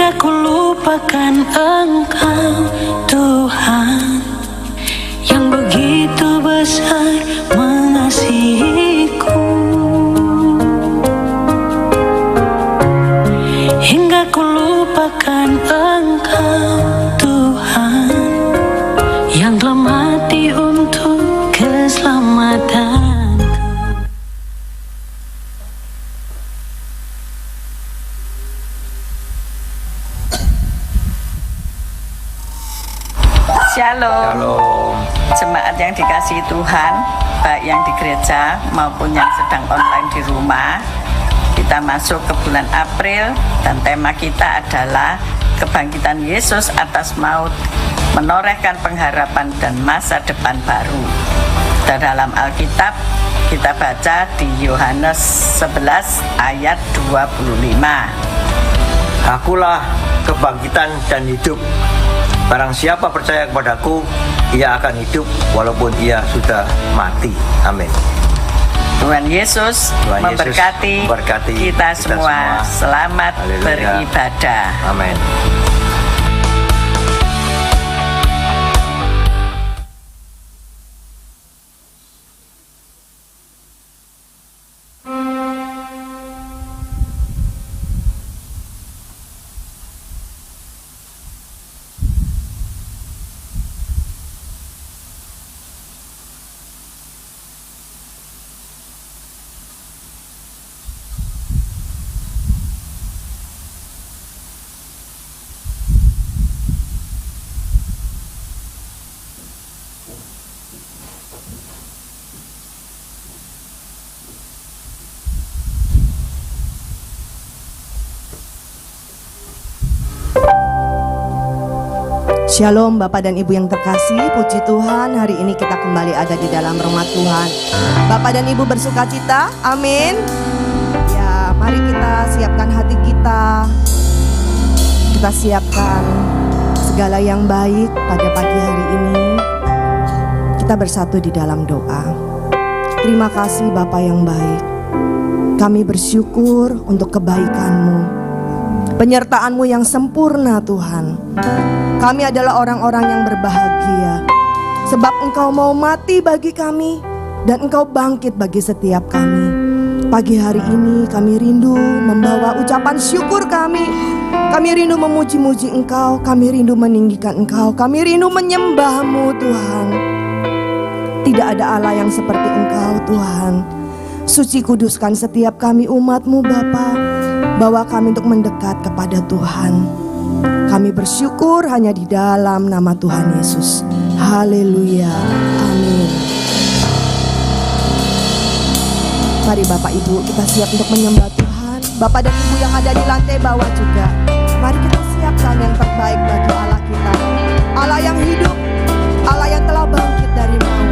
hingga ku lupakan Engkau, Tuhan, yang begitu besar mengasihiku. Hingga ku lupakan Engkau, Tuhan, yang telah mati untuk keselamatan. Shalom. Jemaat yang dikasihi Tuhan, baik yang di gereja maupun yang sedang online di rumah. Kita masuk ke bulan April dan tema kita adalah kebangkitan Yesus atas maut, menorehkan pengharapan dan masa depan baru. Dan dalam Alkitab kita baca di Yohanes 11 ayat 25. Akulah kebangkitan dan hidup. Barang siapa percaya kepadaku, ia akan hidup walaupun ia sudah mati. Amin. Tuhan Yesus memberkati kita semua. Selamat beribadah. Amin. Shalom Bapak dan Ibu yang terkasih, puji Tuhan, hari ini kita kembali ada di dalam rumah Tuhan. Bapak dan Ibu bersuka cita, amin. Ya, mari kita siapkan hati kita. Kita siapkan segala yang baik pada pagi hari ini. Kita bersatu di dalam doa. Terima kasih Bapa yang baik. Kami bersyukur untuk kebaikan-Mu, penyertaan-Mu yang sempurna Tuhan. Kami adalah orang-orang yang berbahagia, sebab Engkau mau mati bagi kami dan Engkau bangkit bagi setiap kami. Pagi hari ini kami rindu membawa ucapan syukur kami. Kami rindu memuji-muji Engkau, kami rindu meninggikan Engkau, kami rindu menyembah-Mu Tuhan. Tidak ada Allah yang seperti Engkau Tuhan. Suci kuduskan setiap kami umat-Mu Bapa. Bawa kami untuk mendekat kepada Tuhan. Kami bersyukur hanya di dalam nama Tuhan Yesus. Haleluya. Amin. Mari Bapak Ibu kita siap untuk menyembah Tuhan. Bapak dan Ibu yang ada di lantai bawah juga, mari kita siapkan yang terbaik bagi Allah kita. Allah yang hidup, Allah yang telah bangkit dari maut.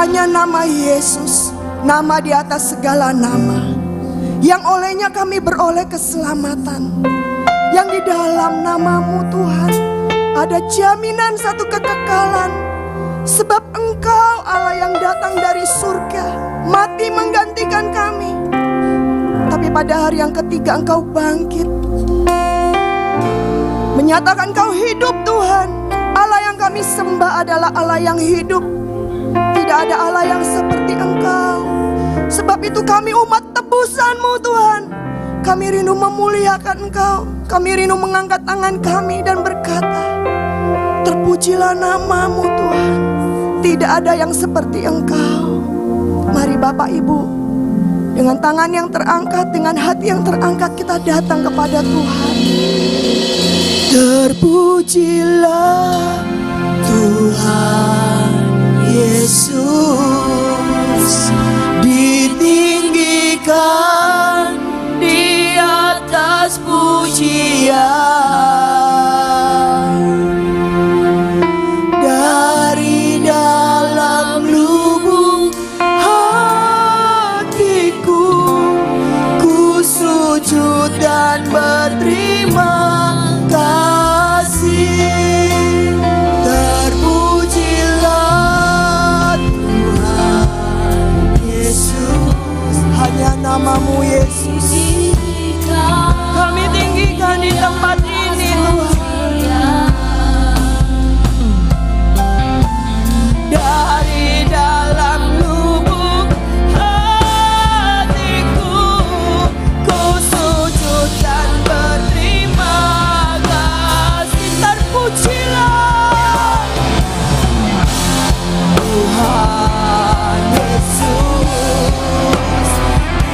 hanya nama Yesus, nama di atas segala nama, yang olehnya kami beroleh keselamatan. Yang di dalam namamu Tuhan ada jaminan satu kekekalan, sebab Engkau Allah yang datang dari surga, mati menggantikan kami, tapi pada hari yang ketiga Engkau bangkit, menyatakan Engkau hidup. Tuhan, Allah yang kami sembah adalah Allah yang hidup. Tidak ada Allah yang seperti Engkau. Sebab itu kami umat tebusan-Mu Tuhan, kami rindu memuliakan Engkau. Kami rindu mengangkat tangan kami dan berkata, terpujilah namamu Tuhan. Tidak ada yang seperti Engkau. Mari Bapak Ibu, dengan tangan yang terangkat, dengan hati yang terangkat, kita datang kepada Tuhan. Terpujilah Tuhan Yesus, ditinggikan di atas pujian. Dari dalam lubuk hatiku, ku sujud dan berterima kasih. Terpujilah Tuhan Yesus, hanya namamu Yesus kami tinggikan di tempat ini Tuhan. Dari dalam lubuk hatiku, ku sujud dan berterima kasih. Terpujilah Tuhan Yesus,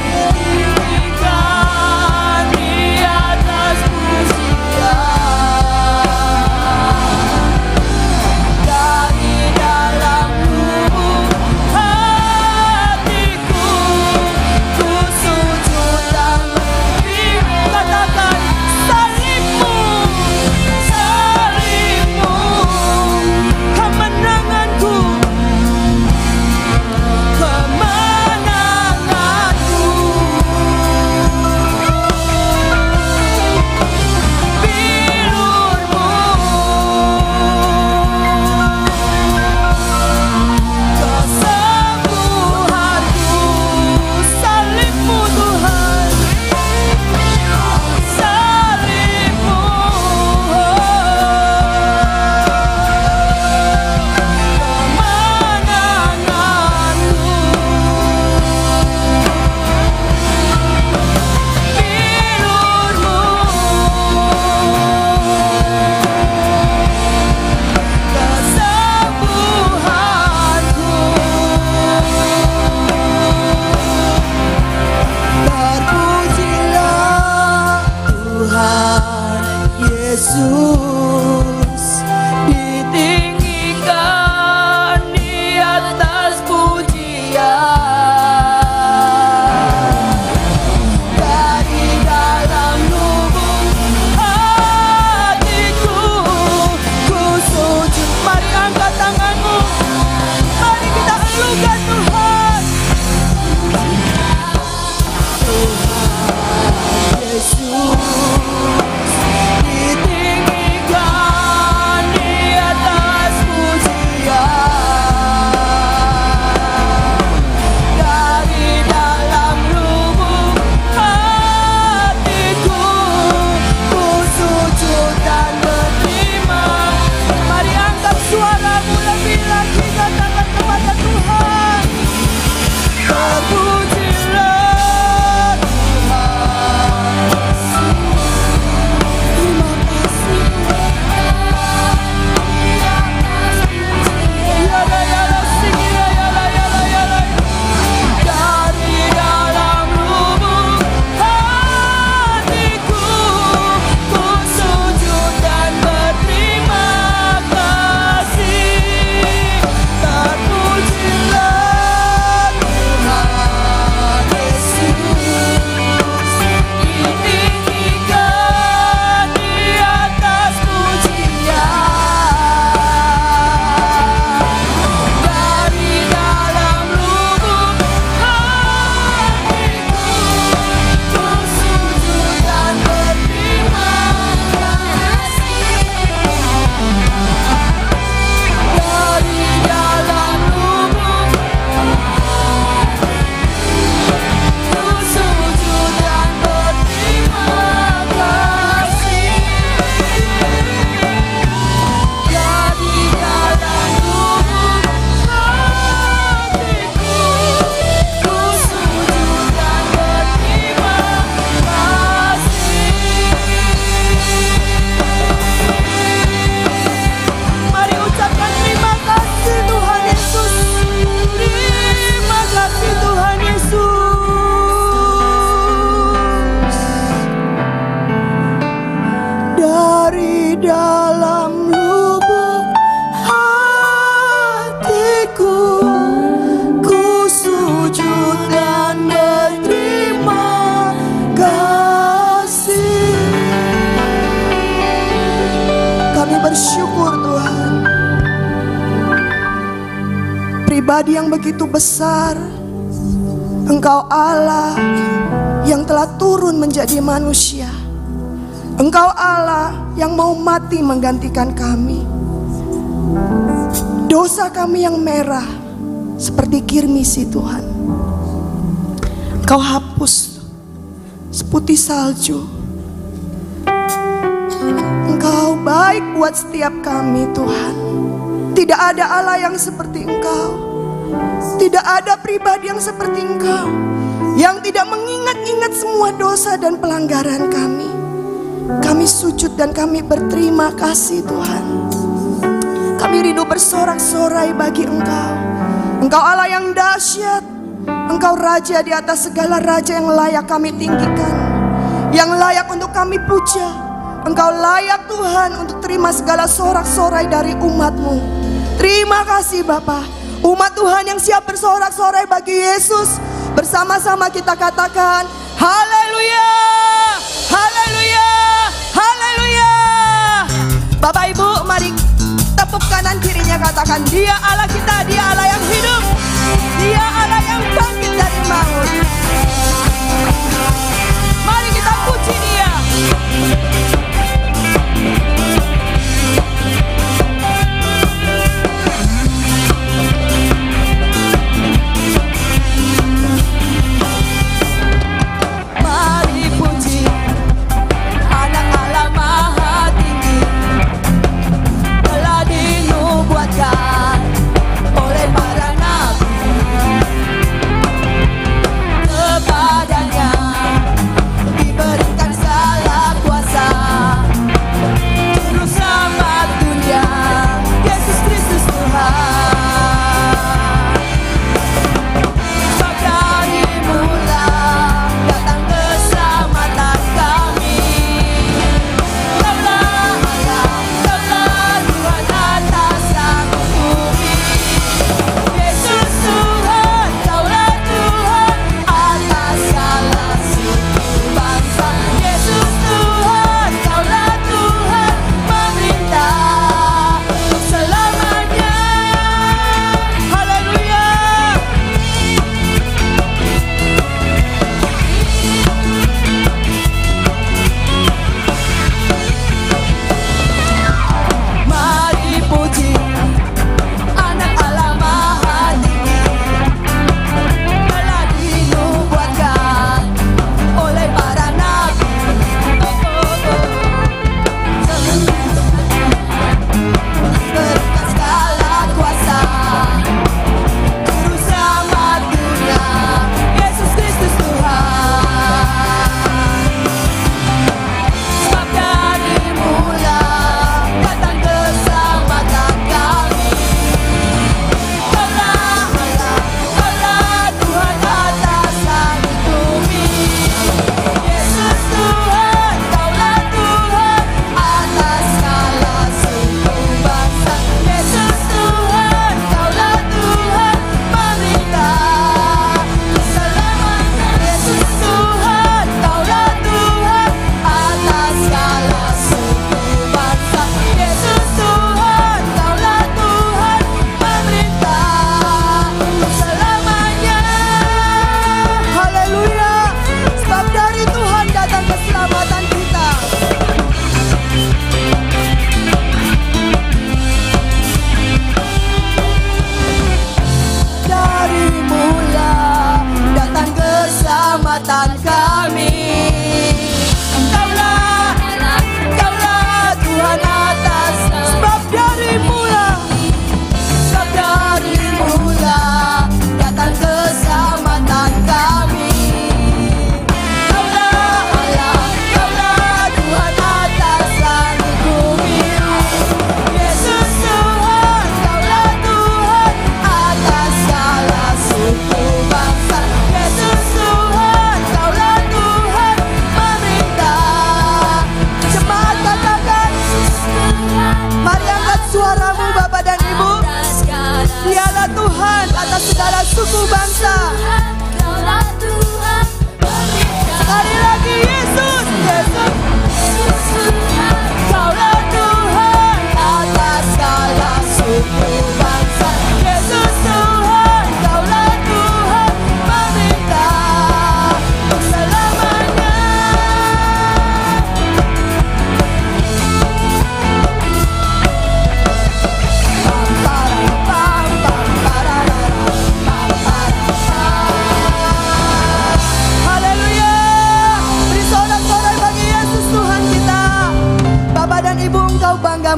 ditinggikan pribadi yang begitu besar. Engkau Allah yang telah turun menjadi manusia. Engkau Allah yang mau mati menggantikan kami. Dosa kami yang merah seperti kirmisi Tuhan, Engkau hapus seputih salju. Engkau baik buat setiap kami Tuhan. Tidak ada Allah yang seperti Engkau. Tidak ada pribadi yang seperti Engkau, yang tidak mengingat-ingat semua dosa dan pelanggaran kami. Kami sujud dan kami berterima kasih Tuhan. Kami rindu bersorak-sorai bagi Engkau. Engkau Allah yang dahsyat. Engkau Raja di atas segala raja yang layak kami tinggikan, yang layak untuk kami puja. Engkau layak Tuhan untuk terima segala sorak-sorai dari umat-Mu. Terima kasih Bapa. Umat Tuhan yang siap bersorak-sorai bagi Yesus, bersama-sama kita katakan haleluya, haleluya, haleluya. Bapak Ibu, mari tepuk kanan kirinya, katakan Dia Allah kita, Dia Allah yang hidup, Dia Allah yang bangkit dari maut. Mari kita puji Dia. Oleh para nabi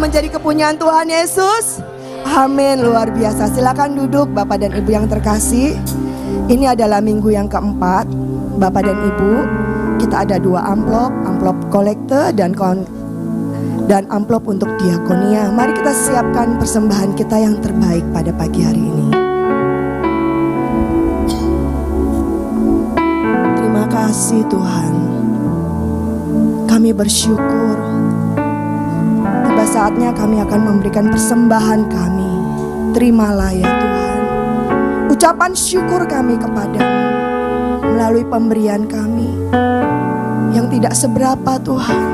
menjadi kepunyaan Tuhan Yesus. Amin, luar biasa. Silakan duduk Bapak dan Ibu yang terkasih. Ini adalah minggu yang keempat. Bapak dan Ibu, kita ada 2 amplop kolekte dan amplop untuk diakonia. Mari kita siapkan persembahan kita yang terbaik pada pagi hari ini. Terima kasih Tuhan. Kami bersyukur. Tiba saatnya kami akan memberikan persembahan kami. Terimalah ya Tuhan ucapan syukur kami kepadamu melalui pemberian kami yang tidak seberapa Tuhan,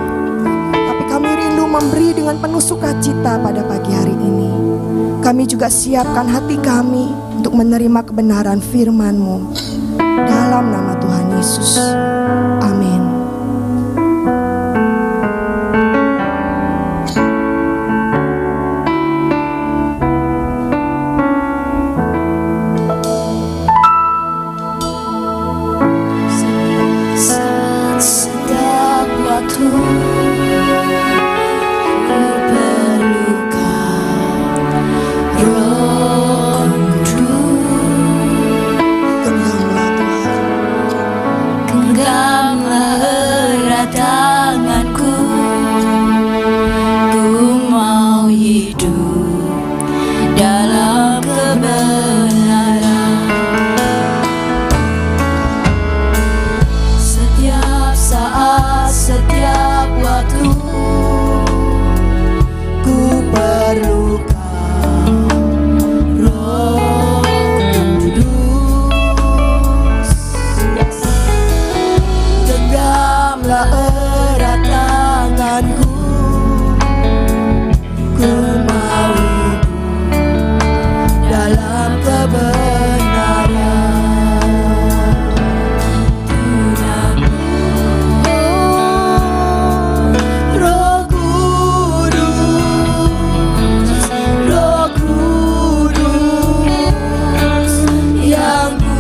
tapi kami rindu memberi dengan penuh sukacita pada pagi hari ini. Kami juga siapkan hati kami untuk menerima kebenaran firman-Mu dalam nama Tuhan Yesus. Amin. Setiap waktu ku perlukan Roh Kudus. Genggamlah Tuhan. Genggamlah erat tanganku, ku mau hidup dalam kebenaran. Setiap saat, setiap waktu Ku perlukan Roh Kudus. genggamlah erat tanganku. Ku mau hidup dalam kebenaran. Roh Kudus, Roh Kudus, yang ku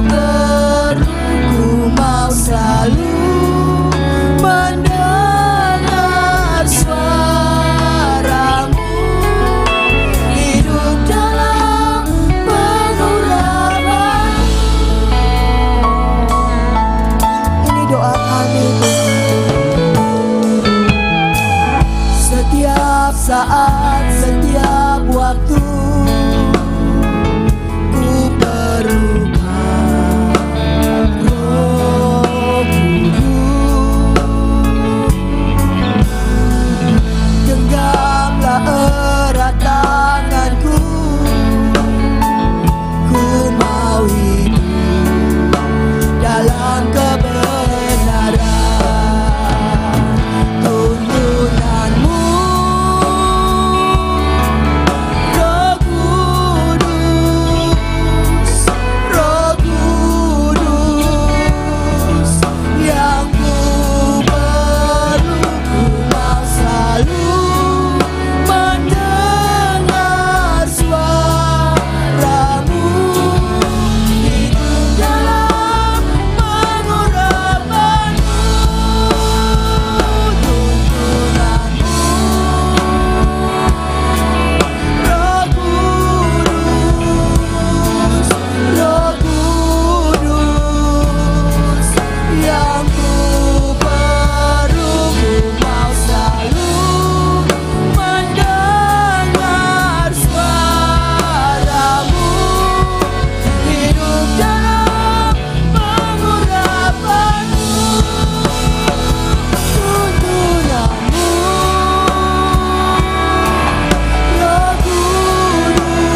perlu, ku mau selalu mendengar suara-Mu, hidup dalam pengurapan. Ini doa kami Tuhan. Setiap saat, setiap waktu ku perlukan Roh Kudus. Genggamlah erat tanganku, ku mau hidup dalam kebenaran. Tuntunan-Mu, Roh Kudus, Roh Kudus, yang ku perlu, ku mau selalu mendengar suara-Mu, hidup dalam pengurapan-Mu. Tuntunan-Mu, Roh Kudus, Roh Kudus, yang ku perlu, ku mau selalu mendengar suara-Mu, hidup dalam pengurapan-Mu. Tuntunan-Mu, Roh Kudus,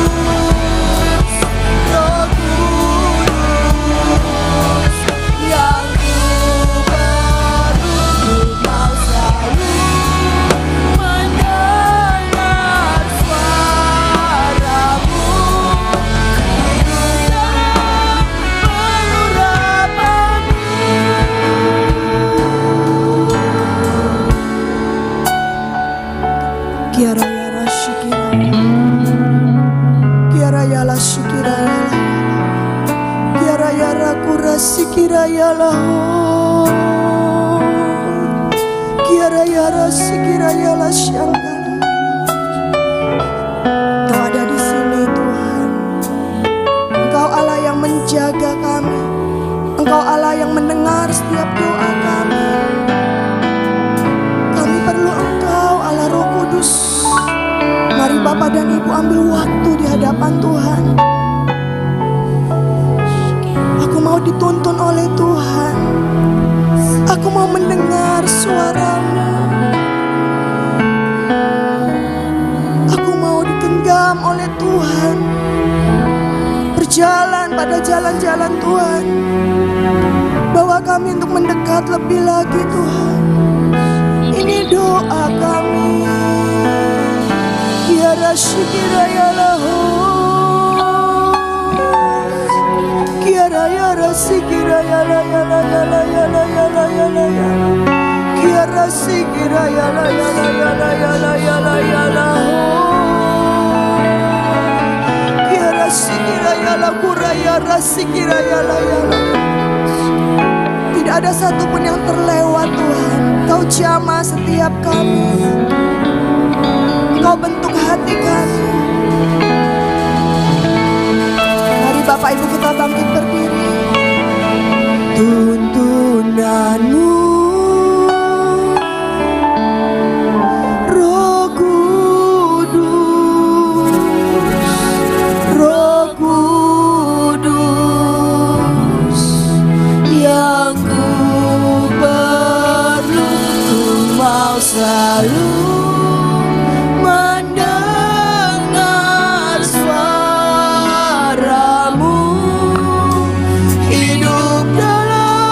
Roh Kudus, yang ku perlu, ku mau selalu mendengar suara-Mu, hidup dalam pengurapan-Mu. Kiara yara shikira, Kiara yala shikira yala, Kiara yara kura sikira yala, Kiara yara sikira yala shangala, menjaga kami. Engkau Allah yang mendengar setiap doa kami. Kami perlu Engkau Allah Roh Kudus. Mari Bapak dan Ibu ambil waktu di hadapan Tuhan. Aku mau dituntun oleh Tuhan. Aku mau mendengar suara-Mu. Aku mau digenggam oleh Tuhan. Berjalan pada jalan-jalan Tuhan. Bawa kami untuk mendekat lebih lagi Tuhan. Ini doa kami. Ya Rasyikira ya lahu. Kiara ya Rasyikira ya la ya la ya la ya la ya la ya la ya. Kiara Rasyikira ya la ya la ya la ya la ya la ya la. Kiara Rasyikira ya la kuraya Rasyikira ya la ya la. Tidak ada satupun yang terlewat Tuhan. Kau jamah setiap kami. Kau bentuk hati kami. Mari Bapak Ibu kita bangkit berdiri. Tuntunanmu Roh Kudus, Roh Kudus yang ku perlu, ku mau selalu mendengar suaramu, hidup dalam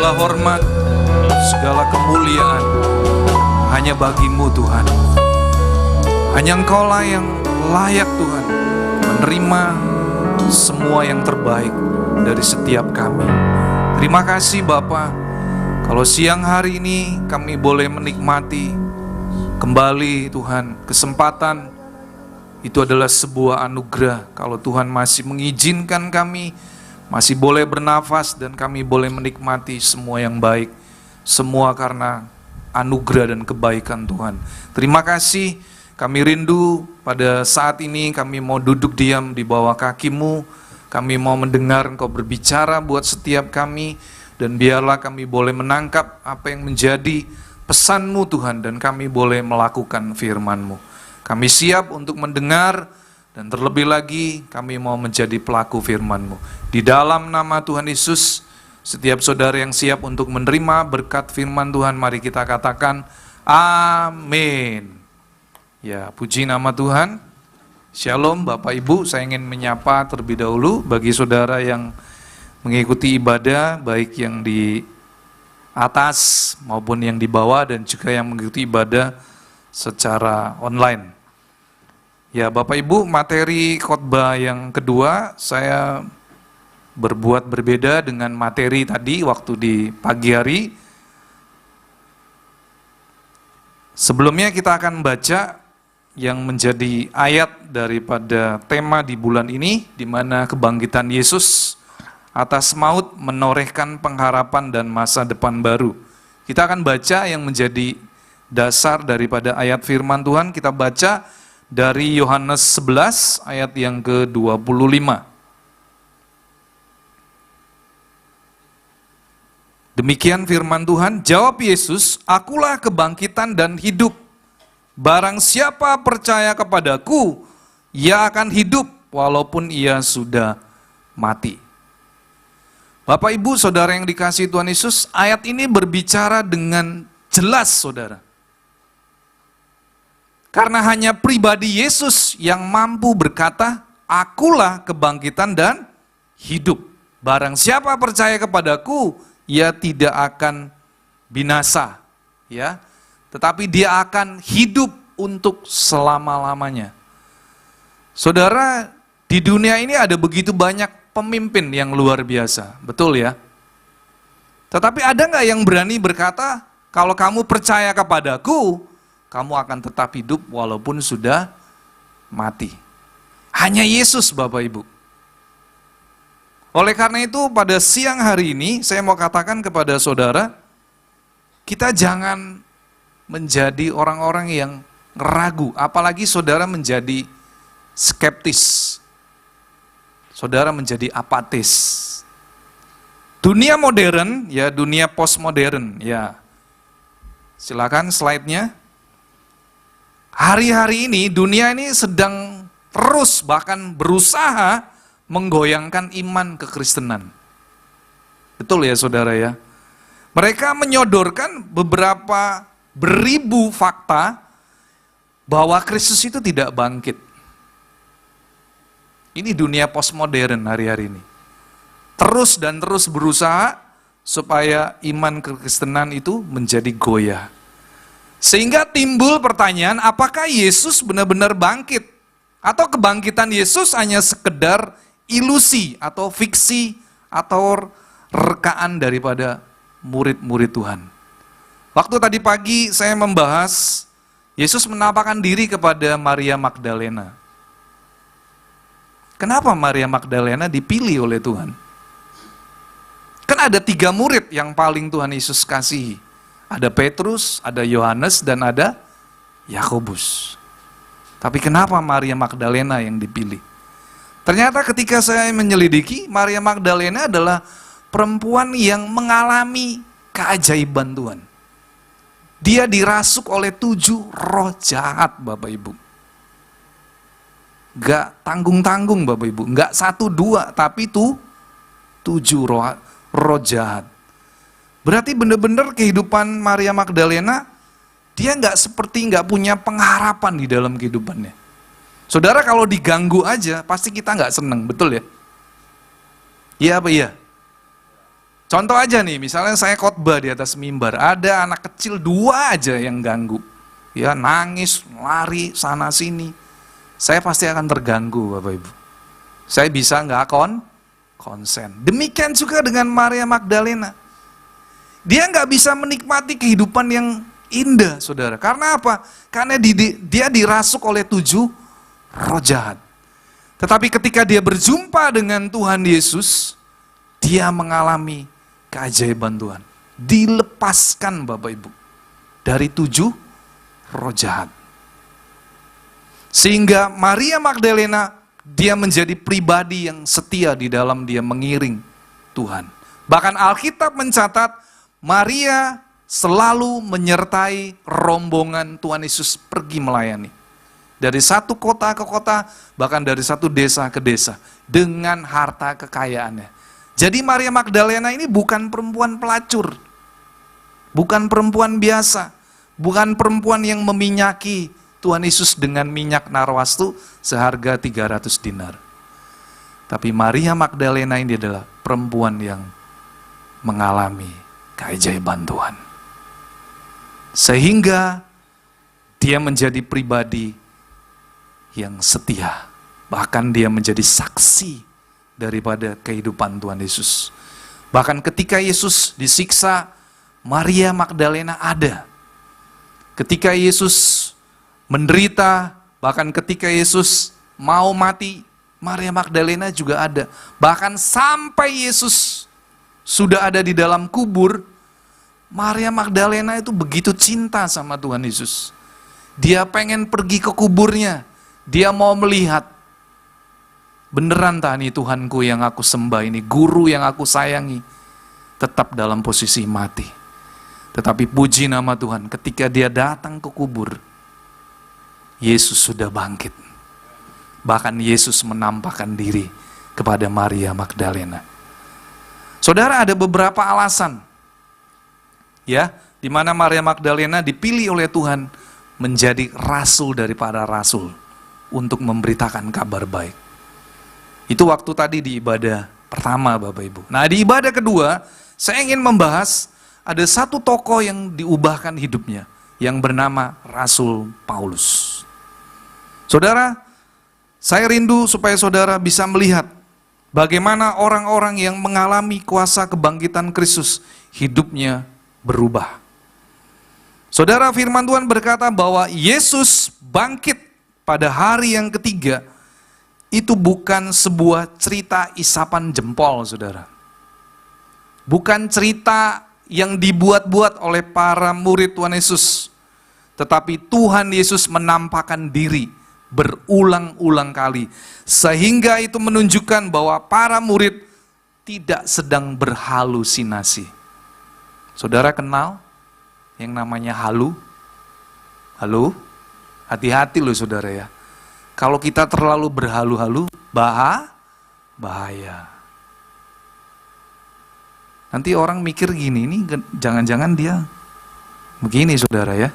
segala hormat, segala kemuliaan hanya bagi-Mu Tuhan. Hanya Engkau-lah yang layak Tuhan menerima semua yang terbaik dari setiap kami. Terima kasih Bapa, kalau siang hari ini kami boleh menikmati kembali Tuhan kesempatan. Itu adalah sebuah anugerah kalau Tuhan masih mengizinkan kami masih boleh bernafas dan kami boleh menikmati semua yang baik. Semua karena anugerah dan kebaikan Tuhan. Terima kasih. Kami rindu pada saat ini kami mau duduk diam di bawah kaki-Mu. Kami mau mendengar Engkau berbicara buat setiap kami. Dan biarlah kami boleh menangkap apa yang menjadi pesan-Mu Tuhan. Dan kami boleh melakukan firman-Mu. Kami siap untuk mendengar. Dan terlebih lagi kami mau menjadi pelaku firman-Mu. Di dalam nama Tuhan Yesus, setiap saudara yang siap untuk menerima berkat firman Tuhan, mari kita katakan amin. Ya, puji nama Tuhan. Shalom Bapak Ibu, saya ingin menyapa terlebih dahulu bagi saudara yang mengikuti ibadah, baik yang di atas maupun yang di bawah, dan juga yang mengikuti ibadah secara online. Ya Bapak Ibu, materi khotbah yang kedua, saya berbuat berbeda dengan materi tadi waktu di pagi hari. Sebelumnya kita akan baca yang menjadi ayat daripada tema di bulan ini, di mana kebangkitan Yesus atas maut menorehkan pengharapan dan masa depan baru. Kita akan baca yang menjadi dasar daripada ayat firman Tuhan. Kita baca dari Yohanes 11 ayat yang ke-25. Demikian firman Tuhan, jawab Yesus, akulah kebangkitan dan hidup. Barang siapa percaya kepadaku, ia akan hidup walaupun ia sudah mati. Bapak Ibu Saudara yang dikasihi Tuhan Yesus, ayat ini berbicara dengan jelas saudara. Karena hanya pribadi Yesus yang mampu berkata, akulah kebangkitan dan hidup. Barang siapa percaya kepadaku, ia tidak akan binasa, ya, tetapi dia akan hidup untuk selama-lamanya. Saudara, di dunia ini ada begitu banyak pemimpin yang luar biasa, betul ya? Tetapi ada nggak yang berani berkata, kalau kamu percaya kepadaku, kamu akan tetap hidup walaupun sudah mati? Hanya Yesus Bapak Ibu. Oleh karena itu pada siang hari ini saya mau katakan kepada saudara, kita jangan menjadi orang-orang yang ragu, apalagi saudara menjadi skeptis. Saudara menjadi apatis. Dunia modern, ya dunia postmodern, ya. Silakan slide-nya. Hari-hari ini dunia ini sedang terus bahkan berusaha menggoyangkan iman kekristenan. Betul ya saudara ya? Mereka menyodorkan beberapa beribu fakta bahwa Kristus itu tidak bangkit. Ini dunia postmodern hari-hari ini. Terus dan terus berusaha supaya iman kekristenan itu menjadi goyah. Sehingga timbul pertanyaan, apakah Yesus benar-benar bangkit? Atau kebangkitan Yesus hanya sekedar ilusi atau fiksi atau rekaan daripada murid-murid Tuhan. Waktu tadi pagi saya membahas Yesus menampakkan diri kepada Maria Magdalena. Kenapa Maria Magdalena dipilih oleh Tuhan? Kan ada 3 murid yang paling Tuhan Yesus kasihi. Ada Petrus, ada Yohanes, dan ada Yakobus. Tapi kenapa Maria Magdalena yang dipilih? Ternyata ketika saya menyelidiki, Maria Magdalena adalah perempuan yang mengalami keajaiban Tuhan. Dia dirasuk oleh 7 roh jahat Bapak Ibu. Gak tanggung-tanggung Bapak Ibu, gak 1, 2, tapi 7 roh jahat. Berarti benar-benar kehidupan Maria Magdalena, dia gak punya pengharapan di dalam kehidupannya. Saudara kalau diganggu aja, pasti kita gak seneng, betul ya? Iya apa iya? Contoh aja nih, misalnya saya khotbah di atas mimbar, ada anak kecil 2 aja yang ganggu. Ya, nangis, lari sana sini. Saya pasti akan terganggu, Bapak Ibu. Saya bisa nggak konsen. Demikian juga dengan Maria Magdalena. Dia nggak bisa menikmati kehidupan yang indah, saudara. Karena apa? Karena dia dirasuk oleh 7 roh jahat. Tetapi ketika dia berjumpa dengan Tuhan Yesus, dia mengalami keajaiban Tuhan. Dilepaskan, Bapak Ibu, dari 7 roh jahat. Sehingga Maria Magdalena, dia menjadi pribadi yang setia di dalam dia mengiring Tuhan. Bahkan Alkitab mencatat, Maria selalu menyertai rombongan Tuhan Yesus pergi melayani. Dari satu kota ke kota, bahkan dari satu desa ke desa, dengan harta kekayaannya. Jadi Maria Magdalena ini bukan perempuan pelacur, bukan perempuan biasa, bukan perempuan yang meminyaki Tuhan Yesus dengan minyak narwastu seharga 300 dinar. Tapi Maria Magdalena ini adalah perempuan yang mengalami keajaiban Tuhan. Sehingga dia menjadi pribadi yang setia. Bahkan dia menjadi saksi daripada kehidupan Tuhan Yesus. Bahkan ketika Yesus disiksa, Maria Magdalena ada. Ketika Yesus menderita, bahkan ketika Yesus mau mati, Maria Magdalena juga ada. Bahkan sampai Yesus sudah ada di dalam kubur, Maria Magdalena itu begitu cinta sama Tuhan Yesus. Dia pengen pergi ke kuburnya, dia mau melihat, beneran tak nih Tuhanku yang aku sembah ini, guru yang aku sayangi, tetap dalam posisi mati. Tetapi puji nama Tuhan, ketika dia datang ke kubur, Yesus sudah bangkit. Bahkan Yesus menampakkan diri kepada Maria Magdalena. Saudara, ada beberapa alasan, ya, di mana Maria Magdalena dipilih oleh Tuhan menjadi rasul dari para rasul untuk memberitakan kabar baik. Itu waktu tadi di ibadah pertama, Bapak Ibu. Nah, di ibadah kedua, saya ingin membahas ada satu tokoh yang diubahkan hidupnya, yang bernama Rasul Paulus. Saudara, saya rindu supaya saudara bisa melihat bagaimana orang-orang yang mengalami kuasa kebangkitan Kristus, hidupnya berubah. Saudara, firman Tuhan berkata bahwa Yesus bangkit pada hari yang ketiga. Itu bukan sebuah cerita isapan jempol, saudara. Bukan cerita yang dibuat-buat oleh para murid Tuhan Yesus. Tetapi Tuhan Yesus menampakkan diri berulang-ulang kali. Sehingga itu menunjukkan bahwa para murid tidak sedang berhalusinasi. Saudara kenal yang namanya halu? Halo? Hati-hati loh saudara ya. Kalau kita terlalu berhalu-halu, bahaya. Nanti orang mikir gini, ini jangan-jangan dia begini saudara ya.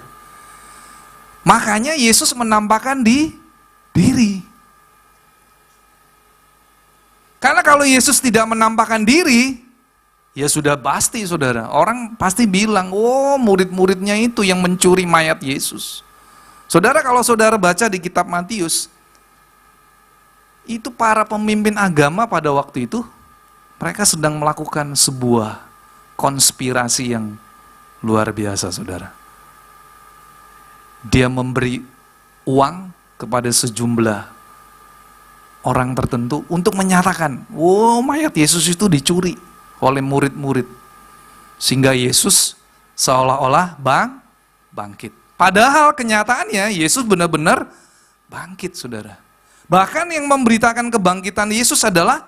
Makanya Yesus menampakkan diri. Karena kalau Yesus tidak menampakkan diri, ya sudah pasti saudara. Orang pasti bilang, oh murid-muridnya itu yang mencuri mayat Yesus. Saudara, kalau saudara baca di kitab Matius, itu para pemimpin agama pada waktu itu, mereka sedang melakukan sebuah konspirasi yang luar biasa saudara. Dia memberi uang kepada sejumlah orang tertentu untuk menyatakan, oh mayat Yesus itu dicuri oleh murid-murid. Sehingga Yesus seolah-olah bangkit. Padahal kenyataannya Yesus benar-benar bangkit saudara. Bahkan yang memberitakan kebangkitan Yesus adalah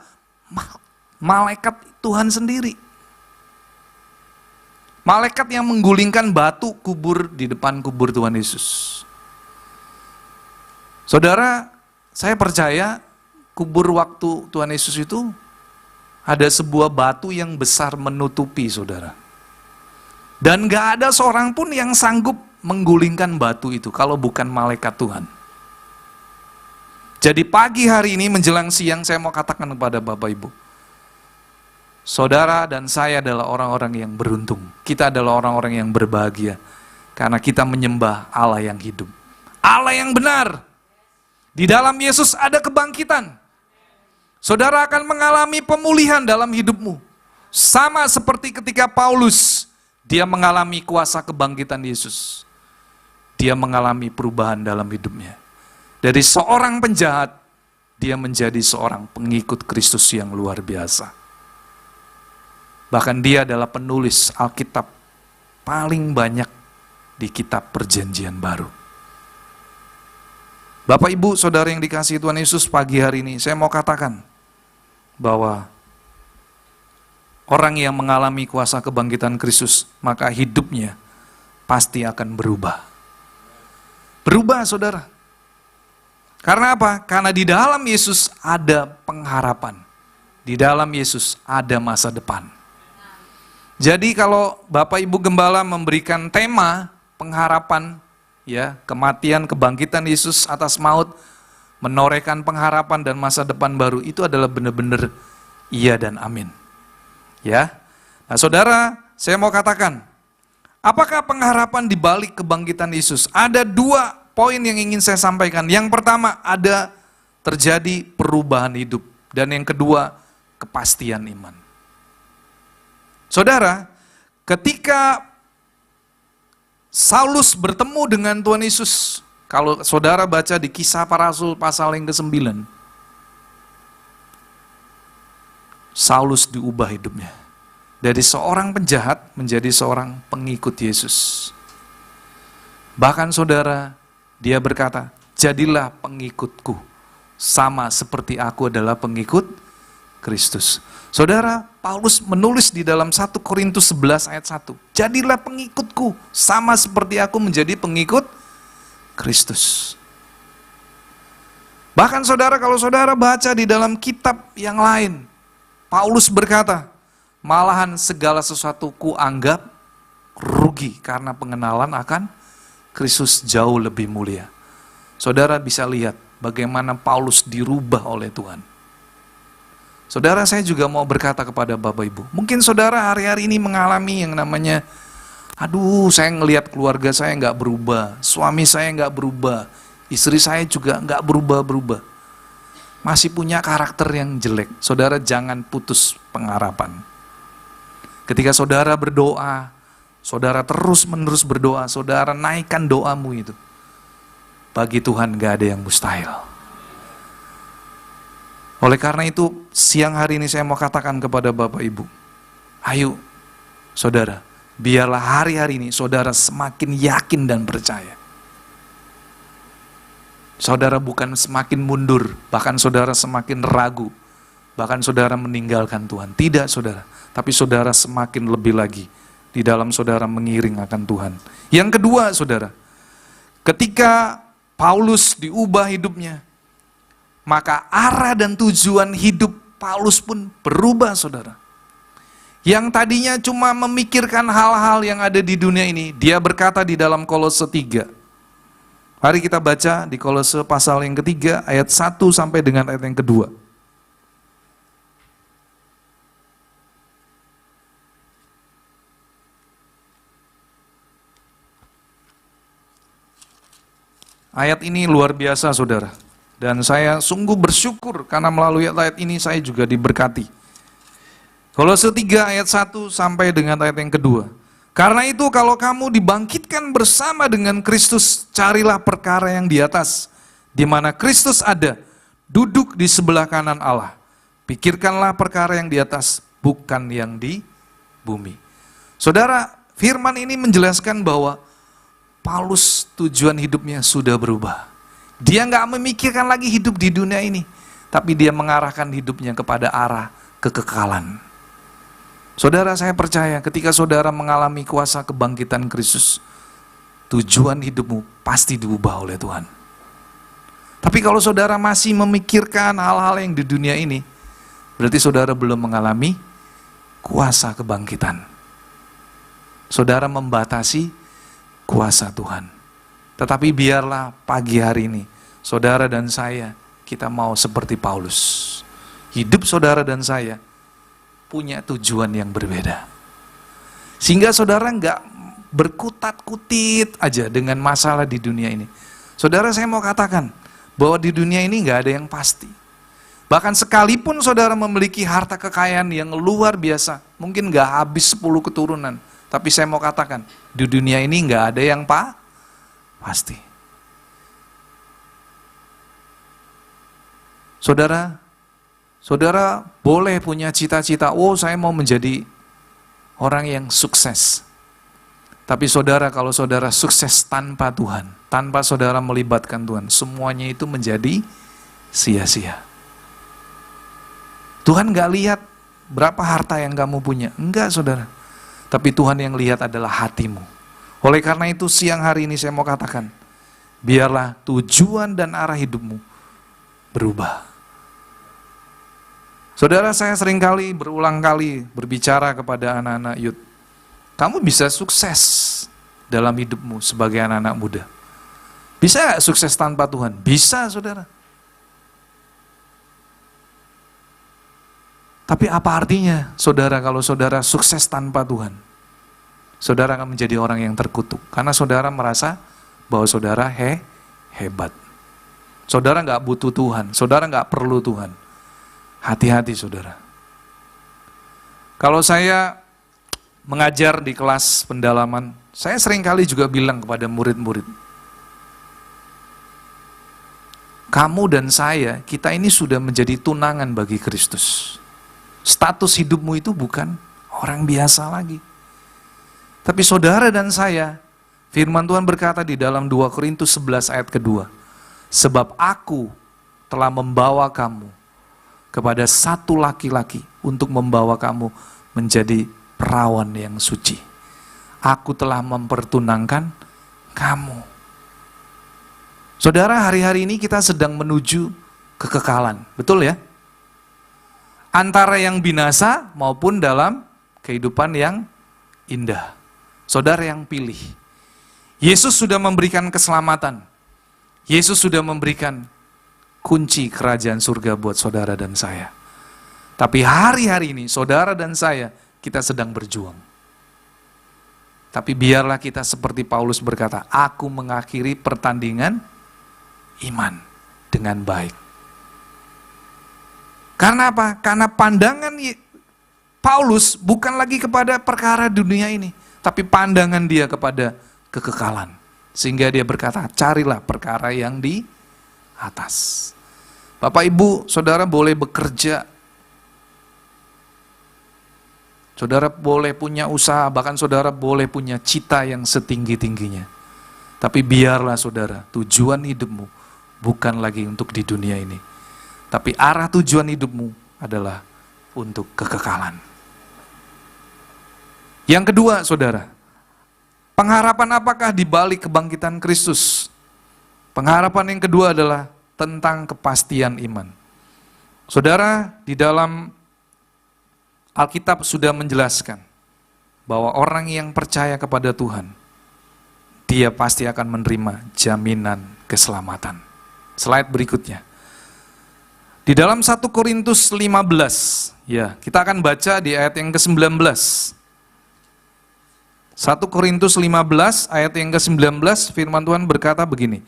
malaikat Tuhan sendiri. Malaikat yang menggulingkan batu kubur di depan kubur Tuhan Yesus. Saudara, saya percaya kubur waktu Tuhan Yesus itu ada sebuah batu yang besar menutupi saudara. Dan gak ada seorang pun yang sanggup menggulingkan batu itu kalau bukan malaikat Tuhan. Jadi pagi hari ini menjelang siang saya mau katakan kepada Bapak Ibu, saudara dan saya adalah orang-orang yang beruntung. Kita adalah orang-orang yang berbahagia karena kita menyembah Allah yang hidup, Allah yang benar. Di dalam Yesus ada kebangkitan. Saudara akan mengalami pemulihan dalam hidupmu. Sama seperti ketika Paulus, dia mengalami kuasa kebangkitan Yesus. Dia mengalami perubahan dalam hidupnya. Dari seorang penjahat, dia menjadi seorang pengikut Kristus yang luar biasa. Bahkan dia adalah penulis Alkitab paling banyak di kitab Perjanjian Baru. Bapak, Ibu, Saudara yang dikasihi Tuhan Yesus, pagi hari ini saya mau katakan bahwa orang yang mengalami kuasa kebangkitan Kristus, maka hidupnya pasti akan berubah. Berubah, saudara. Karena apa? Karena di dalam Yesus ada pengharapan. Di dalam Yesus ada masa depan. Jadi kalau Bapak Ibu Gembala memberikan tema pengharapan, ya, kematian, kebangkitan Yesus atas maut, menorehkan pengharapan dan masa depan baru, itu adalah benar-benar iya dan amin. Ya. Nah, saudara, saya mau katakan, apakah pengharapan di balik kebangkitan Yesus? Ada 2 poin yang ingin saya sampaikan. Yang pertama, ada terjadi perubahan hidup. Dan yang kedua, kepastian iman. Saudara, ketika Saulus bertemu dengan Tuhan Yesus, kalau saudara baca di Kisah Para Rasul pasal yang ke-9, Saulus diubah hidupnya. Dari seorang penjahat menjadi seorang pengikut Yesus. Bahkan saudara, dia berkata, jadilah pengikutku, sama seperti aku adalah pengikut Kristus. Saudara, Paulus menulis di dalam 1 Korintus 11 ayat 1, jadilah pengikutku, sama seperti aku menjadi pengikut Kristus. Bahkan saudara, kalau saudara baca di dalam kitab yang lain, Paulus berkata, malahan segala sesuatu ku anggap rugi karena pengenalan akan Kristus jauh lebih mulia. Saudara bisa lihat bagaimana Paulus dirubah oleh Tuhan. Saudara, saya juga mau berkata kepada Bapak Ibu, mungkin saudara hari-hari ini mengalami yang namanya, aduh, saya ngelihat keluarga saya nggak berubah, suami saya nggak berubah, istri saya juga nggak berubah-berubah, masih punya karakter yang jelek. Saudara, jangan putus pengharapan. Ketika saudara berdoa, saudara terus-menerus berdoa, saudara naikkan doamu itu. Bagi Tuhan gak ada yang mustahil. Oleh karena itu, siang hari ini saya mau katakan kepada Bapak Ibu, ayo saudara, biarlah hari-hari ini saudara semakin yakin dan percaya. Saudara bukan semakin mundur, bahkan saudara semakin ragu, bahkan saudara meninggalkan Tuhan. Tidak saudara, tapi saudara semakin lebih lagi di dalam saudara mengiring akan Tuhan. Yang kedua saudara, ketika Paulus diubah hidupnya, maka arah dan tujuan hidup Paulus pun berubah saudara. Yang tadinya cuma memikirkan hal-hal yang ada di dunia ini, dia berkata di dalam Kolose 3. Mari kita baca di Kolose pasal yang ketiga, ayat 1 sampai dengan ayat yang kedua. Ayat ini luar biasa saudara. Dan saya sungguh bersyukur karena melalui ayat ini saya juga diberkati. Kolose 3 ayat 1 sampai dengan ayat yang kedua. Karena itu kalau kamu dibangkitkan bersama dengan Kristus, carilah perkara yang di atas, di mana Kristus ada, duduk di sebelah kanan Allah. Pikirkanlah perkara yang di atas, bukan yang di bumi. Saudara, firman ini menjelaskan bahwa Paulus tujuan hidupnya sudah berubah. Dia nggak memikirkan lagi hidup di dunia ini, tapi dia mengarahkan hidupnya kepada arah kekekalan. Saudara, saya percaya ketika saudara mengalami kuasa kebangkitan Kristus, tujuan hidupmu pasti diubah oleh Tuhan. Tapi kalau saudara masih memikirkan hal-hal yang di dunia ini, berarti saudara belum mengalami kuasa kebangkitan. Saudara membatasi kuasa Tuhan. Tetapi biarlah pagi hari ini, saudara dan saya, kita mau seperti Paulus. Hidup saudara dan saya punya tujuan yang berbeda. Sehingga saudara nggak berkutat-kutit aja dengan masalah di dunia ini. Saudara, saya mau katakan bahwa di dunia ini nggak ada yang pasti. Bahkan sekalipun saudara memiliki harta kekayaan yang luar biasa, mungkin nggak habis 10 keturunan. Tapi saya mau katakan, di dunia ini nggak ada yang pasti. Saudara boleh punya cita-cita, oh saya mau menjadi orang yang sukses. Tapi saudara, kalau saudara sukses tanpa Tuhan, tanpa saudara melibatkan Tuhan, semuanya itu menjadi sia-sia. Tuhan gak lihat berapa harta yang kamu punya, enggak saudara. Tapi Tuhan yang lihat adalah hatimu. Oleh karena itu siang hari ini saya mau katakan, biarlah tujuan dan arah hidupmu berubah. Saudara, saya seringkali berulang kali berbicara kepada anak-anak youth. Kamu bisa sukses dalam hidupmu sebagai anak-anak muda. Bisa gak sukses tanpa Tuhan? Bisa, saudara. Tapi apa artinya, saudara, kalau saudara sukses tanpa Tuhan? Saudara akan menjadi orang yang terkutuk. Karena saudara merasa bahwa saudara hebat. Saudara gak butuh Tuhan, saudara gak perlu Tuhan. Hati-hati saudara. Kalau saya mengajar di kelas pendalaman, saya seringkali juga bilang kepada murid-murid, kamu dan saya, kita ini sudah menjadi tunangan bagi Kristus. Status hidupmu itu bukan orang biasa lagi. Tapi saudara dan saya, firman Tuhan berkata di dalam 2 Korintus 11 ayat kedua, sebab aku telah membawa kamu kepada satu laki-laki untuk membawa kamu menjadi perawan yang suci. Aku telah mempertunangkan kamu. Saudara, hari-hari ini kita sedang menuju kekekalan, betul ya? Antara yang binasa maupun dalam kehidupan yang indah. Saudara yang pilih. Yesus sudah memberikan keselamatan. Yesus sudah memberikan kunci kerajaan surga buat saudara dan saya. Tapi hari-hari ini saudara dan saya, kita sedang berjuang. Tapi biarlah kita seperti Paulus berkata, aku mengakhiri pertandingan iman dengan baik. Karena apa? Karena pandangan Paulus bukan lagi kepada perkara dunia ini, tapi pandangan dia kepada kekekalan. Sehingga dia berkata, carilah perkara yang di atas. Bapak Ibu, saudara boleh bekerja, saudara boleh punya usaha, bahkan saudara boleh punya cita yang setinggi-tingginya. Tapi biarlah saudara, tujuan hidupmu bukan lagi untuk di dunia ini, tapi arah tujuan hidupmu adalah untuk kekekalan. Yang kedua saudara, pengharapan apakah di balik kebangkitan Kristus? Pengharapan yang kedua adalah tentang kepastian iman. Saudara, di dalam Alkitab sudah menjelaskan bahwa orang yang percaya kepada Tuhan, dia pasti akan menerima jaminan keselamatan. Slide berikutnya. Di dalam 1 Korintus 15, ya, kita akan baca di ayat yang ke-19. 1 Korintus 15 ayat yang ke-19, firman Tuhan berkata begini,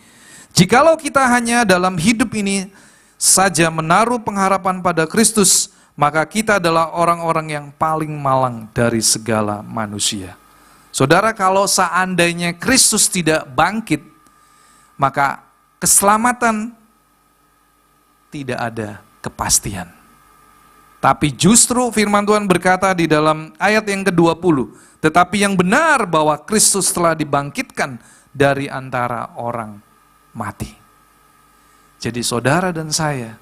jikalau kita hanya dalam hidup ini saja menaruh pengharapan pada Kristus, maka kita adalah orang-orang yang paling malang dari segala manusia. Saudara, kalau seandainya Kristus tidak bangkit, maka keselamatan tidak ada kepastian. Tapi justru firman Tuhan berkata di dalam ayat yang ke-20, tetapi yang benar bahwa Kristus telah dibangkitkan dari antara orang mati. Jadi saudara dan saya,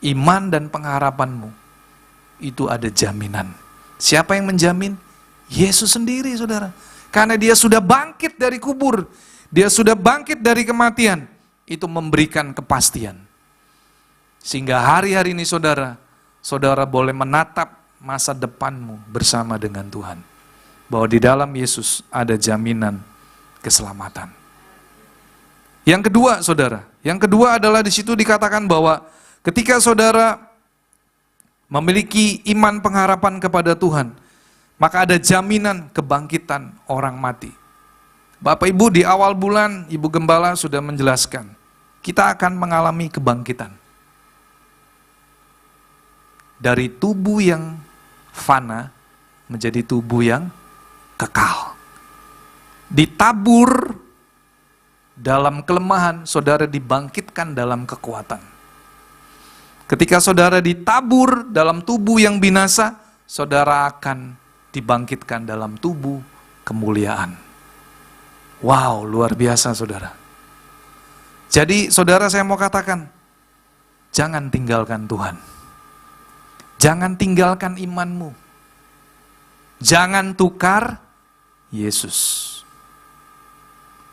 iman dan pengharapanmu itu ada jaminan. Siapa yang menjamin? Yesus sendiri saudara. Karena dia sudah bangkit dari kubur, dia sudah bangkit dari kematian, itu memberikan kepastian. Sehingga hari-hari ini saudara, saudara boleh menatap masa depanmu bersama dengan Tuhan. Bahwa di dalam Yesus ada jaminan keselamatan. Yang kedua saudara, yang kedua adalah di situ dikatakan bahwa ketika saudara memiliki iman pengharapan kepada Tuhan, maka ada jaminan kebangkitan orang mati. Bapak Ibu, di awal bulan Ibu Gembala sudah menjelaskan, kita akan mengalami kebangkitan. Dari tubuh yang fana menjadi tubuh yang kekal. Ditabur dalam kelemahan, saudara dibangkitkan dalam kekuatan. Ketika saudara ditabur dalam tubuh yang binasa, saudara akan dibangkitkan dalam tubuh kemuliaan. Wow, luar biasa saudara. Jadi saudara, saya mau katakan, jangan tinggalkan Tuhan. Jangan tinggalkan imanmu. Jangan tukar Yesus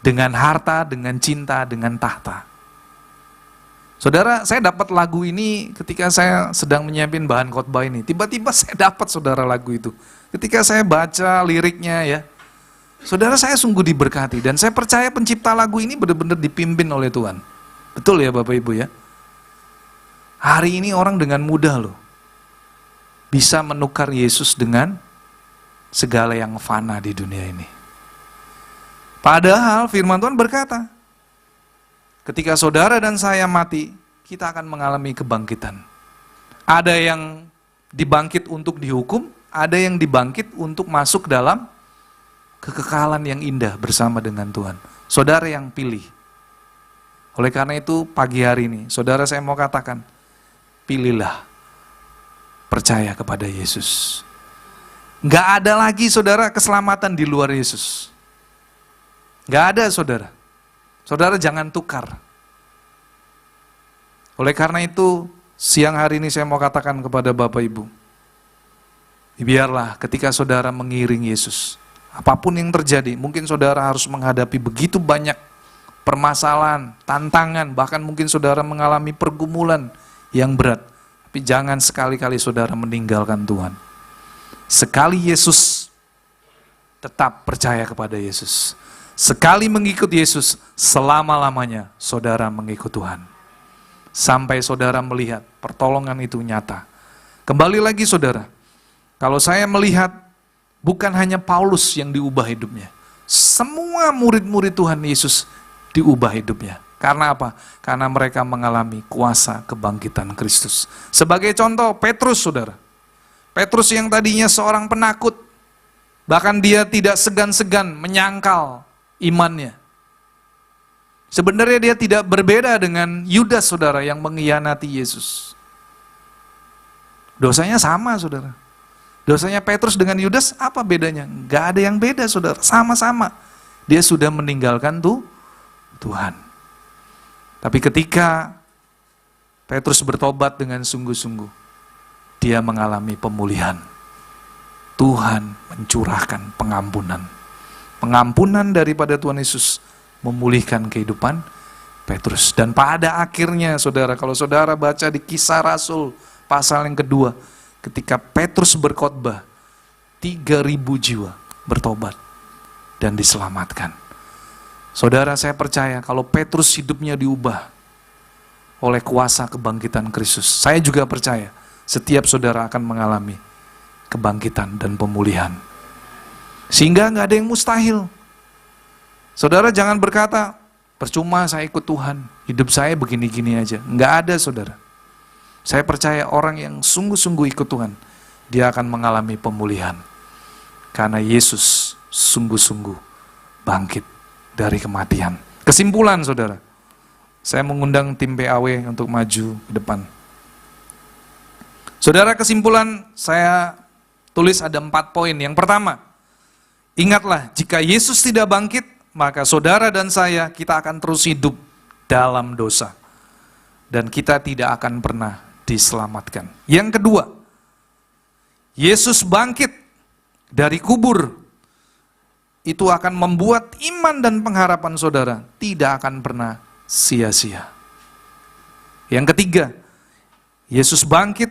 dengan harta, dengan cinta, dengan tahta. Saudara, saya dapat lagu ini ketika saya sedang menyiapin bahan khotbah ini. Tiba-tiba saya dapat saudara lagu itu. Ketika saya baca liriknya ya, saudara, saya sungguh diberkati. Dan saya percaya pencipta lagu ini benar-benar dipimpin oleh Tuhan. Betul ya Bapak Ibu ya? Hari ini orang dengan mudah loh bisa menukar Yesus dengan segala yang fana di dunia ini. Padahal firman Tuhan berkata, ketika saudara dan saya mati, kita akan mengalami kebangkitan. Ada yang dibangkit untuk dihukum, ada yang dibangkit untuk masuk dalam kekekalan yang indah bersama dengan Tuhan. Saudara yang pilih. Oleh karena itu pagi hari ini, saudara, saya mau katakan, pilihlah percaya kepada Yesus. Nggak ada lagi saudara keselamatan di luar Yesus. Nggak ada saudara. Saudara jangan tukar. Oleh karena itu, siang hari ini saya mau katakan kepada Bapak Ibu, biarlah ketika saudara mengiring Yesus, apapun yang terjadi, mungkin saudara harus menghadapi begitu banyak permasalahan, tantangan, bahkan mungkin saudara mengalami pergumulan yang berat. Tapi jangan sekali-kali saudara meninggalkan Tuhan. Sekali Yesus, tetap percaya kepada Yesus. Sekali mengikut Yesus, selama-lamanya saudara mengikut Tuhan. Sampai saudara melihat pertolongan itu nyata. Kembali lagi saudara, kalau saya melihat bukan hanya Paulus yang diubah hidupnya. Semua murid-murid Tuhan Yesus diubah hidupnya. Karena apa? Karena mereka mengalami kuasa kebangkitan Kristus. Sebagai contoh, Petrus saudara. Petrus yang tadinya seorang penakut, bahkan dia tidak segan-segan menyangkal imannya. Sebenarnya dia tidak berbeda dengan Yudas saudara yang mengkhianati Yesus. Dosanya sama saudara. Dosanya Petrus dengan Yudas apa bedanya? Gak ada yang beda saudara, sama-sama. Dia sudah meninggalkan Tuhan. Tapi ketika Petrus bertobat dengan sungguh-sungguh, dia mengalami pemulihan. Tuhan mencurahkan pengampunan. Pengampunan daripada Tuhan Yesus memulihkan kehidupan Petrus. Dan pada akhirnya saudara, kalau saudara baca di Kisah Rasul pasal yang kedua, ketika Petrus berkhotbah, 3.000 jiwa bertobat dan diselamatkan. Saudara, saya percaya kalau Petrus hidupnya diubah oleh kuasa kebangkitan Kristus, saya juga percaya setiap saudara akan mengalami kebangkitan dan pemulihan. Sehingga nggak ada yang mustahil. Saudara jangan berkata, percuma saya ikut Tuhan, hidup saya begini-gini aja. Nggak ada saudara. Saya percaya orang yang sungguh-sungguh ikut Tuhan, dia akan mengalami pemulihan. Karena Yesus sungguh-sungguh bangkit dari kematian. Kesimpulan saudara, saya mengundang tim PAW untuk maju ke depan. Saudara, kesimpulan saya tulis ada 4 poin. Yang pertama, ingatlah jika Yesus tidak bangkit, maka saudara dan saya, kita akan terus hidup dalam dosa. Dan kita tidak akan pernah diselamatkan. Yang kedua, Yesus bangkit dari kubur. Itu akan membuat iman dan pengharapan saudara tidak akan pernah sia-sia. Yang ketiga, Yesus bangkit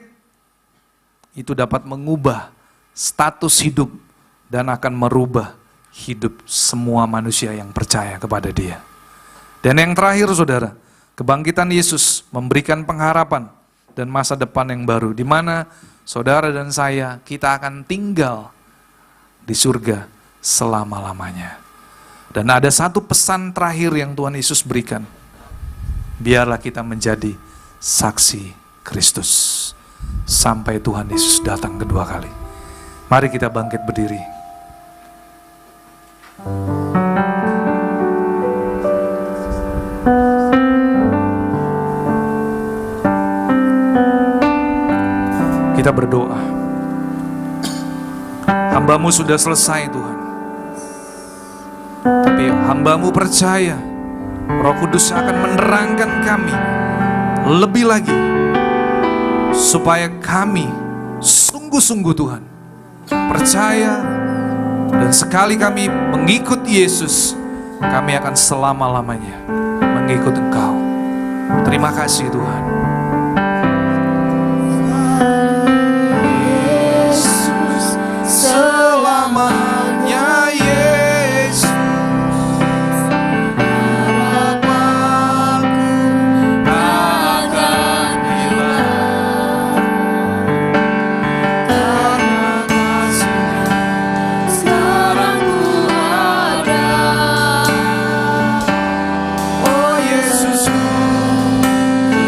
itu dapat mengubah status hidup dan akan merubah hidup semua manusia yang percaya kepada Dia. Dan yang terakhir saudara, kebangkitan Yesus memberikan pengharapan dan masa depan yang baru, di mana saudara dan saya, kita akan tinggal di surga selama-lamanya. Dan ada satu pesan terakhir yang Tuhan Yesus berikan. Biarlah kita menjadi saksi Kristus sampai Tuhan Yesus datang kedua kali. Mari kita bangkit berdiri. Kita berdoa. Hamba-Mu sudah selesai Tuhan. Tapi hamba-Mu percaya Roh Kudus akan menerangkan kami lebih lagi, supaya kami sungguh-sungguh Tuhan percaya, dan sekali kami mengikut Yesus, kami akan selama-lamanya mengikut Engkau. Terima kasih Tuhan. Yesus selamanya, Yesus harapanku takkan hilang, karena kasih-Nya sekarang ku ada. Oh Yesusku,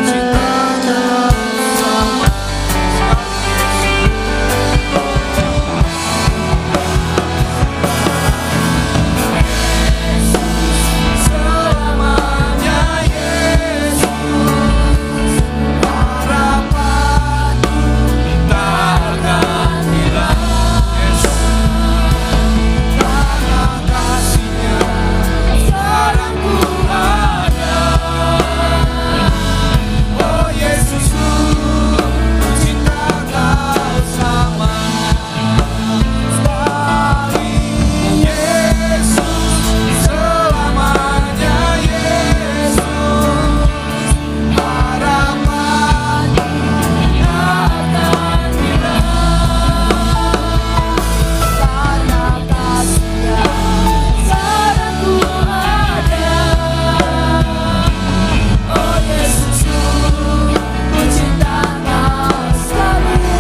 cinta-Nya sama selamanya, Yesus harapanku takkan hilang. Yesus, karena kasih-Nya sekarang ku ada. Oh Yesusku, ku cinta Kau sama sekali. Yesus selamanya, Yesus harapanku takkan hilang, karena kasih-Nya sekarang ku ada. Oh Yesusku, ku cinta Kau sekali,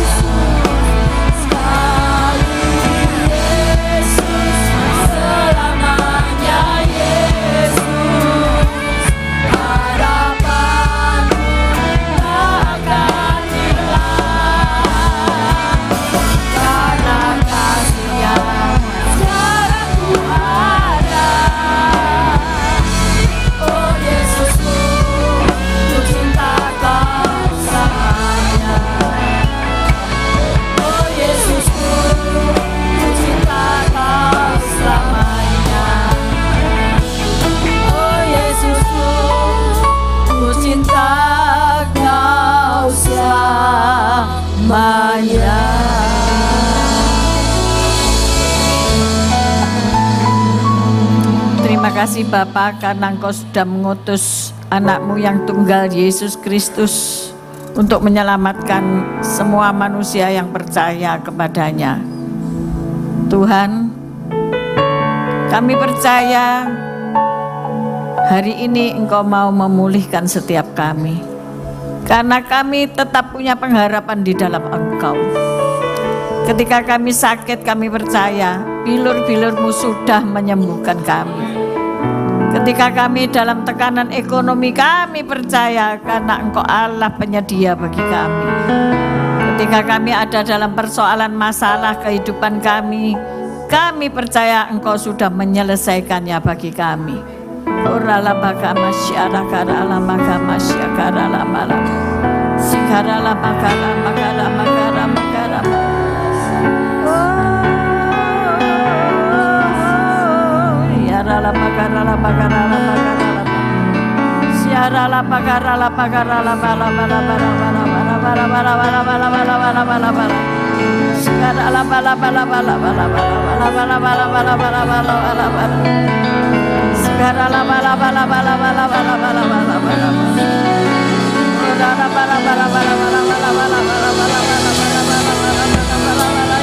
sekali. Yesus selamanya, Yesus harapanku takkan hilang, karena kasih-Nya sekarang ku ada. Oh Yesusku, ku cinta Kau selamanya. Oh Yesusku, ku cinta Kau selamanya. Oh Yesusku, ku cinta Kau selamanya. Terima kasih Bapa, karena Engkau sudah mengutus anak-Mu yang tunggal Yesus Kristus untuk menyelamatkan semua manusia yang percaya kepadanya. Tuhan, kami percaya hari ini Engkau mau memulihkan setiap kami, karena kami tetap punya pengharapan di dalam Engkau. Ketika kami sakit, kami percaya bilur-bilur-Mu sudah menyembuhkan kami. Ketika kami dalam tekanan ekonomi, kami percaya karena Engkau Allah penyedia bagi kami. Ketika kami ada dalam persoalan masalah kehidupan kami percaya Engkau sudah menyelesaikannya bagi kami. Orala bakama syara karala makama syakara lama sikara lama kara makara makara makara. Siara bakara la bakara la bakara la siara la bakara la bakara la bala bala bala bala bala bala bala bala bala bala bala bala siara la bala bala bala bala bala bala bala bala bala bala bala bala siara la bala bala bala bala bala bala bala bala ora la bala bala bala bala bala bala bala bala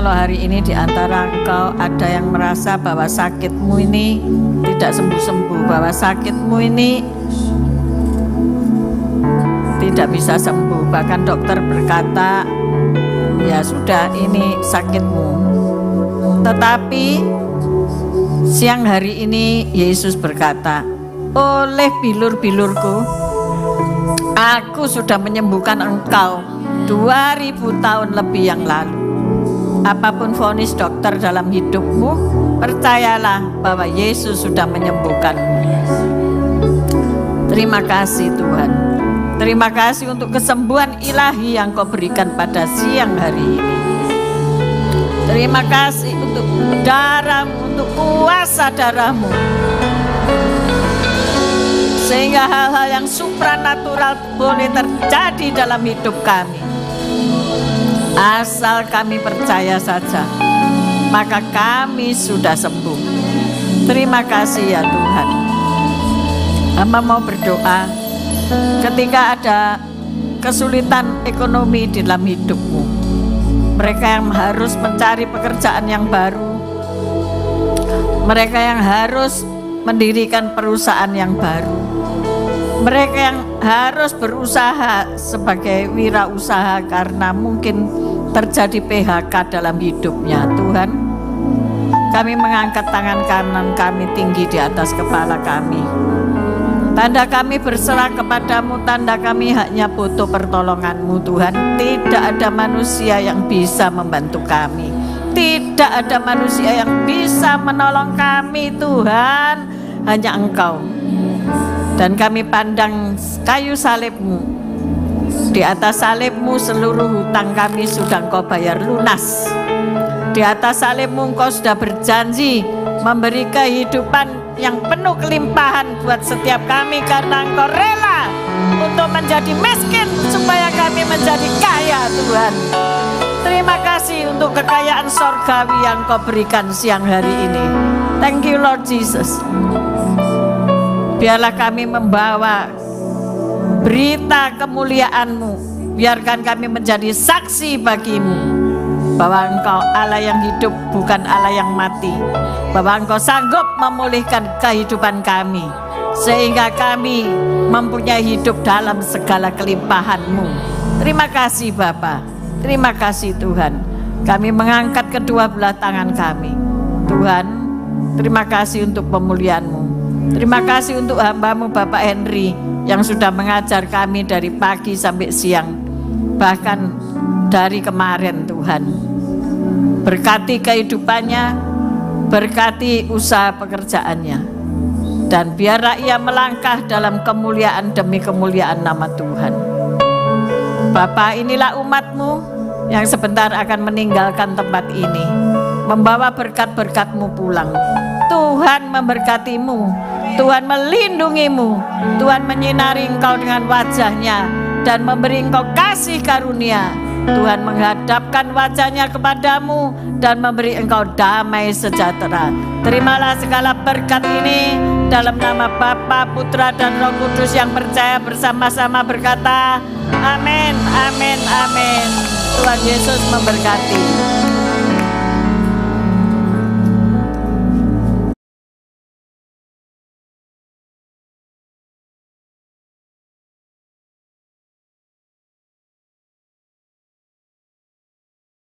kalau hari ini di antara engkau ada yang merasa bahwa sakitmu ini tidak sembuh-sembuh, bahwa sakitmu ini tidak bisa sembuh, bahkan dokter berkata ya sudah ini sakitmu. Tetapi siang hari ini Yesus berkata, oleh bilur-bilurku aku sudah menyembuhkan engkau 2000 tahun lebih yang lalu. Apapun vonis dokter dalam hidupmu, percayalah bahwa Yesus sudah menyembuhkanmu. Terima kasih Tuhan. Terima kasih untuk kesembuhan ilahi yang Kau berikan pada siang hari ini. Terima kasih untuk darah-Mu, untuk kuasa darah-Mu, sehingga hal-hal yang supranatural boleh terjadi dalam hidup kami. Asal kami percaya saja, maka kami sudah sembuh. Terima kasih ya Tuhan. Hamba mau berdoa, ketika ada kesulitan ekonomi di dalam hidupmu, mereka yang harus mencari pekerjaan yang baru, mereka yang harus mendirikan perusahaan yang baru, mereka yang harus berusaha sebagai wirausaha karena mungkin terjadi PHK dalam hidupnya. Tuhan, kami mengangkat tangan kanan kami tinggi di atas kepala kami. Tanda kami berserah kepadamu, tanda kami hanya butuh pertolonganmu Tuhan. Tidak ada manusia yang bisa membantu kami, tidak ada manusia yang bisa menolong kami Tuhan, hanya Engkau. Dan kami pandang kayu salib-Mu. Di atas salib-Mu seluruh hutang kami sudah Engkau bayar lunas. Di atas salib-Mu Engkau sudah berjanji memberi kehidupan yang penuh kelimpahan buat setiap kami, karena Engkau rela untuk menjadi miskin supaya kami menjadi kaya Tuhan. Terima kasih untuk kekayaan sorgawi yang Kau berikan siang hari ini. Thank you Lord Jesus. Biarlah kami membawa berita kemuliaan-Mu. Biarkan kami menjadi saksi bagi-Mu bahwa Engkau Allah yang hidup, bukan Allah yang mati, bahwa Engkau sanggup memulihkan kehidupan kami sehingga kami mempunyai hidup dalam segala kelimpahan-Mu. Terima kasih Bapa, terima kasih Tuhan. Kami mengangkat kedua belah tangan kami Tuhan. Terima kasih untuk pemulihan-Mu. Terima kasih untuk hamba-Mu Bapak Henry yang sudah mengajar kami dari pagi sampai siang, bahkan dari kemarin Tuhan. Berkati kehidupannya, berkati usaha pekerjaannya, dan biarlah ia melangkah dalam kemuliaan demi kemuliaan nama Tuhan. Bapa, inilah umat-Mu yang sebentar akan meninggalkan tempat ini, membawa berkat-berkat-Mu pulang. Tuhan memberkati-Mu, Tuhan melindungi-Mu, Tuhan menyinari Engkau dengan wajah-Nya dan memberi Engkau kasih karunia. Tuhan menghadapkan wajah-Nya kepadamu dan memberi Engkau damai sejahtera. Terimalah segala berkat ini dalam nama Bapa, Putra dan Roh Kudus yang percaya bersama-sama berkata, amin, amin, amin. Tuhan Yesus memberkati.